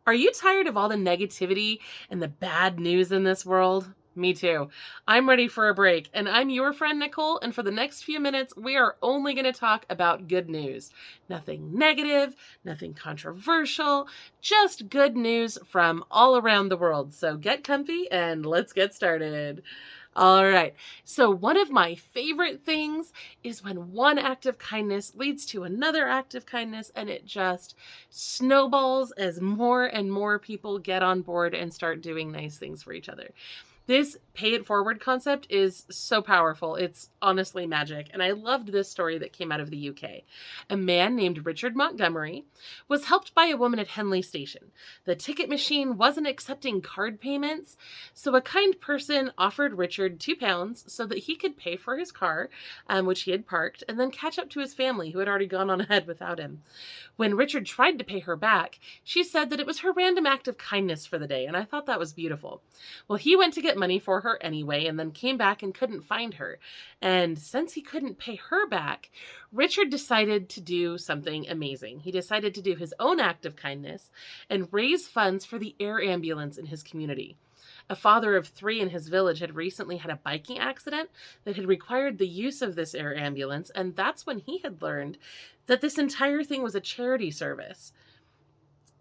Are you tired of all the negativity and the bad news in this world? Me too. I'm ready for a break, and I'm your friend Nicole, and for the next few minutes, we are only going to talk about good news. Nothing negative, nothing controversial, just good news from all around the world. So get comfy and let's get started. All right. So, one of my favorite things is when one act of kindness leads to another act of kindness, and it just snowballs as more and more people get on board and start doing nice things for each other. This pay it forward concept is so powerful. It's honestly magic. And I loved this story that came out of the UK. A man named Richard Montgomery was helped by a woman at Henley Station. The ticket machine wasn't accepting card payments, so a kind person offered Richard £2 so that he could pay for his car, which he had parked, and then catch up to his family who had already gone on ahead without him. When Richard tried to pay her back, she said that it was her random act of kindness for the day, and I thought that was beautiful. Well, he went to get money for her anyway, and then came back and couldn't find her. And since he couldn't pay her back, Richard decided to do something amazing. He decided to do his own act of kindness and raise funds for the air ambulance in his community. A father of 3 in his village had recently had a biking accident that had required the use of this air ambulance, and that's when he had learned that this entire thing was a charity service.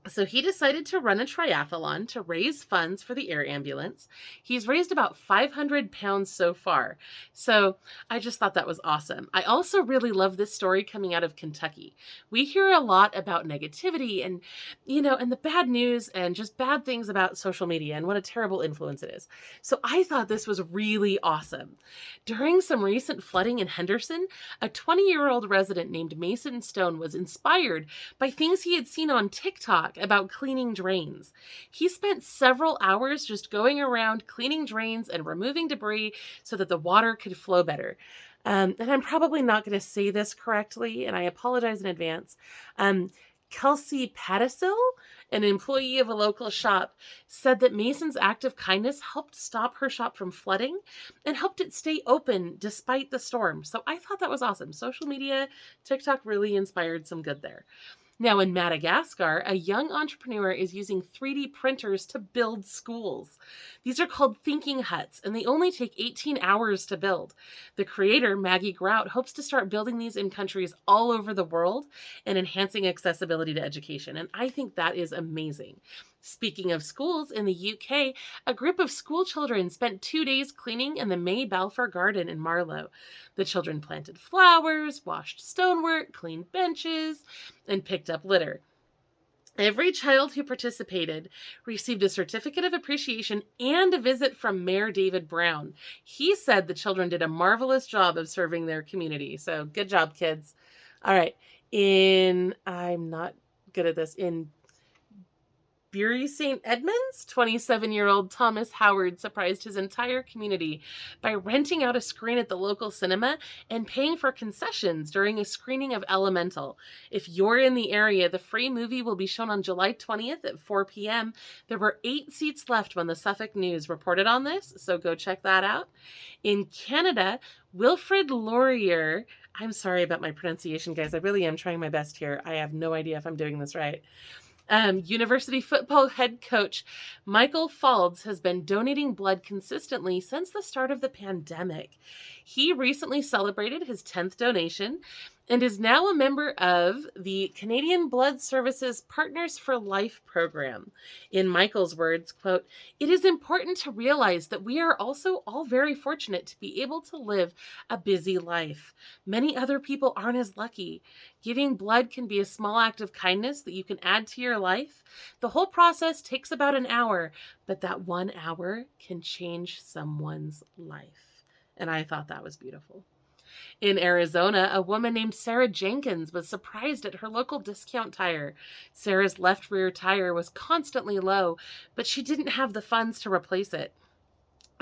So he decided to run a triathlon to raise funds for the air ambulance. He's raised about £500 so far. So I just thought that was awesome. I also really love this story coming out of Kentucky. We hear a lot about negativity and the bad news and just bad things about social media and what a terrible influence it is. So I thought this was really awesome. During some recent flooding in Henderson, a 20-year-old resident named Mason Stone was inspired by things he had seen on TikTok about cleaning drains. He spent several hours just going around cleaning drains and removing debris so that the water could flow better. And I'm probably not going to say this correctly, and I apologize in advance. Kelsey Pattisil, an employee of a local shop, said that Mason's act of kindness helped stop her shop from flooding and helped it stay open despite the storm. So I thought that was awesome. Social media, TikTok really inspired some good there. Now, in Madagascar, a young entrepreneur is using 3D printers to build schools. These are called thinking huts, and they only take 18 hours to build. The creator, Maggie Grout, hopes to start building these in countries all over the world and enhancing accessibility to education, and I think that is amazing. Speaking of schools, in the UK, a group of school children spent 2 days cleaning in the May Balfour Garden in Marlow. The children planted flowers, washed stonework, cleaned benches, and picked up litter. Every child who participated received a certificate of appreciation and a visit from Mayor David Brown. He said the children did a marvelous job of serving their community. So good job, kids. All right. I'm not good at this. In Bury St. Edmunds, 27-year-old Thomas Howard surprised his entire community by renting out a screen at the local cinema and paying for concessions during a screening of Elemental. If you're in the area, the free movie will be shown on July 20th at 4 p.m. There were 8 seats left when the Suffolk News reported on this, so go check that out. In Canada, Wilfrid Laurier, I'm sorry about my pronunciation, guys. I really am trying my best here. I have no idea if I'm doing this right. University football head coach Michael Faulds has been donating blood consistently since the start of the pandemic. He recently celebrated his 10th donation and is now a member of the Canadian Blood Services Partners for Life program. In Michael's words, quote, "It is important to realize that we are also all very fortunate to be able to live a busy life. Many other people aren't as lucky. Giving blood can be a small act of kindness that you can add to your life. The whole process takes about an hour, but that 1 hour can change someone's life." And I thought that was beautiful. In Arizona, a woman named Sarah Jenkins was surprised at her local discount tire. Sarah's left rear tire was constantly low, but she didn't have the funds to replace it.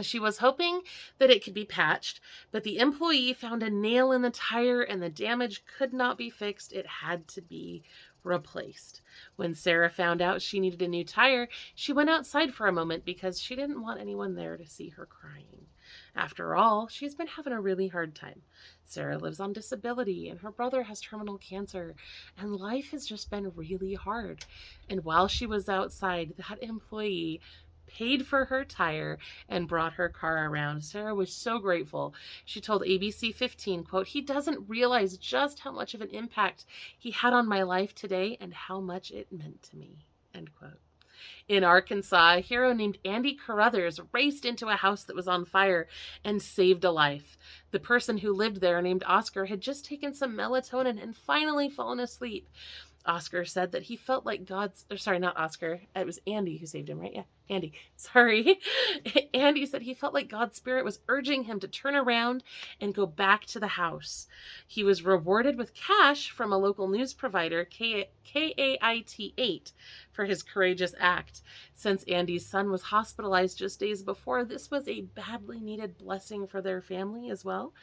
She was hoping that it could be patched, but the employee found a nail in the tire and the damage could not be fixed. It had to be replaced. When Sarah found out she needed a new tire, she went outside for a moment because she didn't want anyone there to see her crying. After all, she's been having a really hard time. Sarah lives on disability, and her brother has terminal cancer, and life has just been really hard. And while she was outside, that employee paid for her tire and brought her car around. Sarah was so grateful. She told ABC 15, quote, "He doesn't realize just how much of an impact he had on my life today and how much it meant to me," end quote. In Arkansas, a hero named Andy Carruthers raced into a house that was on fire and saved a life. The person who lived there, named Oscar, had just taken some melatonin and finally fallen asleep. Oscar said that he felt like not Oscar, it was Andy who saved him, right? Yeah, Andy. Sorry. Andy said he felt like God's spirit was urging him to turn around and go back to the house. He was rewarded with cash from a local news provider, KAIT8, for his courageous act. Since Andy's son was hospitalized just days before, this was a badly needed blessing for their family as well.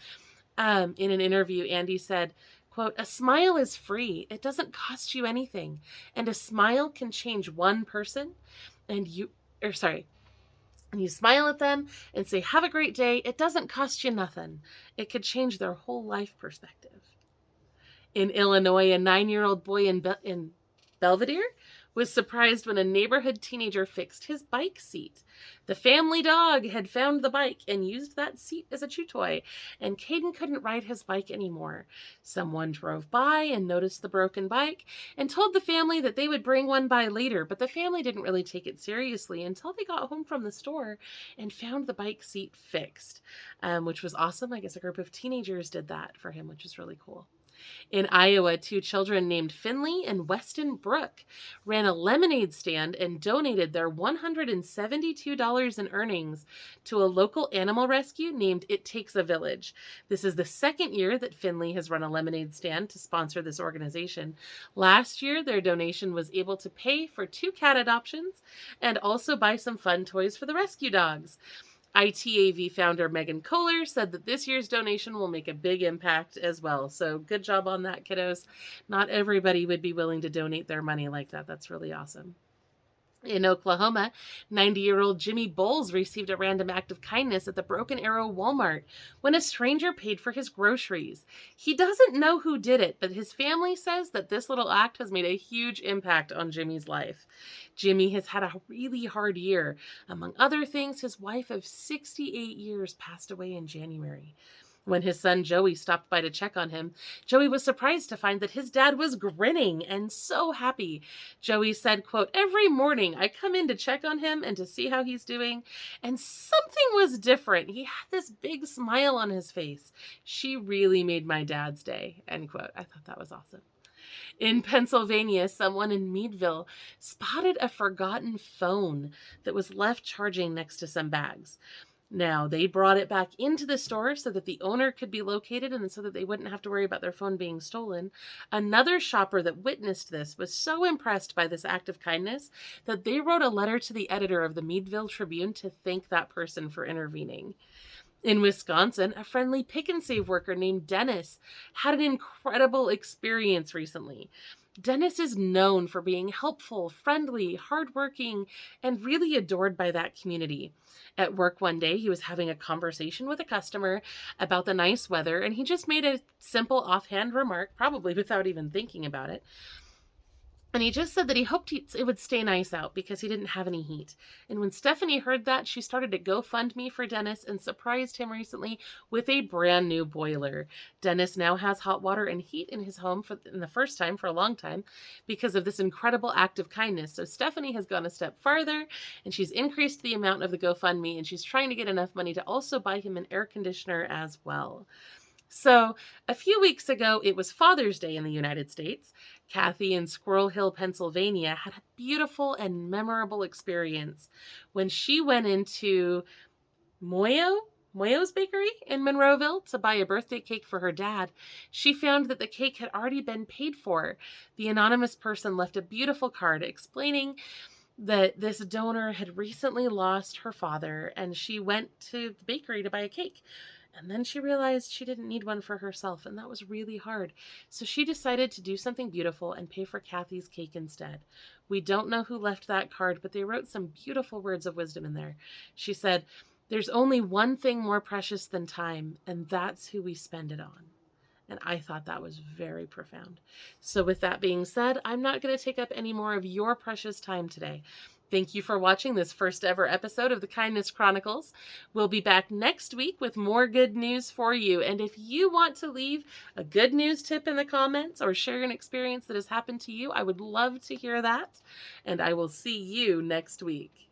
In an interview, Andy said, quote, "A smile is free. It doesn't cost you anything. And a smile can change one person and you smile at them and say, 'Have a great day.' It doesn't cost you nothing. It could change their whole life perspective." In Illinois, a 9-year-old boy in Belvedere was surprised when a neighborhood teenager fixed his bike seat. The family dog had found the bike and used that seat as a chew toy, and Caden couldn't ride his bike anymore. Someone drove by and noticed the broken bike and told the family that they would bring one by later, but the family didn't really take it seriously until they got home from the store and found the bike seat fixed, which was awesome. I guess a group of teenagers did that for him, which is really cool. In Iowa, 2 children named Finley and Weston Brook ran a lemonade stand and donated their $172 in earnings to a local animal rescue named It Takes a Village. This is the second year that Finley has run a lemonade stand to sponsor this organization. Last year, their donation was able to pay for 2 cat adoptions and also buy some fun toys for the rescue dogs. ITAV founder Megan Kohler said that this year's donation will make a big impact as well. So good job on that, kiddos. Not everybody would be willing to donate their money like that. That's really awesome. In Oklahoma, 90-year-old Jimmy Bowles received a random act of kindness at the Broken Arrow Walmart when a stranger paid for his groceries. He doesn't know who did it, but his family says that this little act has made a huge impact on Jimmy's life. Jimmy has had a really hard year. Among other things, his wife of 68 years passed away in January. When his son Joey stopped by to check on him, Joey was surprised to find that his dad was grinning and so happy. Joey said, quote, "Every morning I come in to check on him and to see how he's doing, and something was different. He had this big smile on his face. She really made my dad's day," end quote. I thought that was awesome. In Pennsylvania, someone in Meadville spotted a forgotten phone that was left charging next to some bags. Now, they brought it back into the store so that the owner could be located and so that they wouldn't have to worry about their phone being stolen. Another shopper that witnessed this was so impressed by this act of kindness that they wrote a letter to the editor of the Meadville Tribune to thank that person for intervening. In Wisconsin, a friendly pick and save worker named Dennis had an incredible experience recently. Dennis is known for being helpful, friendly, hardworking, and really adored by that community. At work one day, he was having a conversation with a customer about the nice weather, and he just made a simple offhand remark, probably without even thinking about it. And he just said that he hoped it would stay nice out because he didn't have any heat. And when Stephanie heard that, she started a GoFundMe for Dennis and surprised him recently with a brand new boiler. Dennis now has hot water and heat in his home for the first time for a long time because of this incredible act of kindness. So Stephanie has gone a step farther and she's increased the amount of the GoFundMe, and she's trying to get enough money to also buy him an air conditioner as well. So a few weeks ago, it was Father's Day in the United States. Kathy in Squirrel Hill, Pennsylvania, had a beautiful and memorable experience when she went into Moyo's Bakery in Monroeville to buy a birthday cake for her dad. She found that the cake had already been paid for. The anonymous person left a beautiful card explaining that this donor had recently lost her father, and she went to the bakery to buy a cake. And then she realized she didn't need one for herself, and that was really hard. So she decided to do something beautiful and pay for Kathy's cake instead. We don't know who left that card, but they wrote some beautiful words of wisdom in there. She said, There's only one thing more precious than time, and that's who we spend it on. And I thought that was very profound. So with that being said, I'm not going to take up any more of your precious time today. Thank you for watching this first ever episode of the Kindness Chronicles. We'll be back next week with more good news for you. And if you want to leave a good news tip in the comments or share an experience that has happened to you, I would love to hear that. And I will see you next week.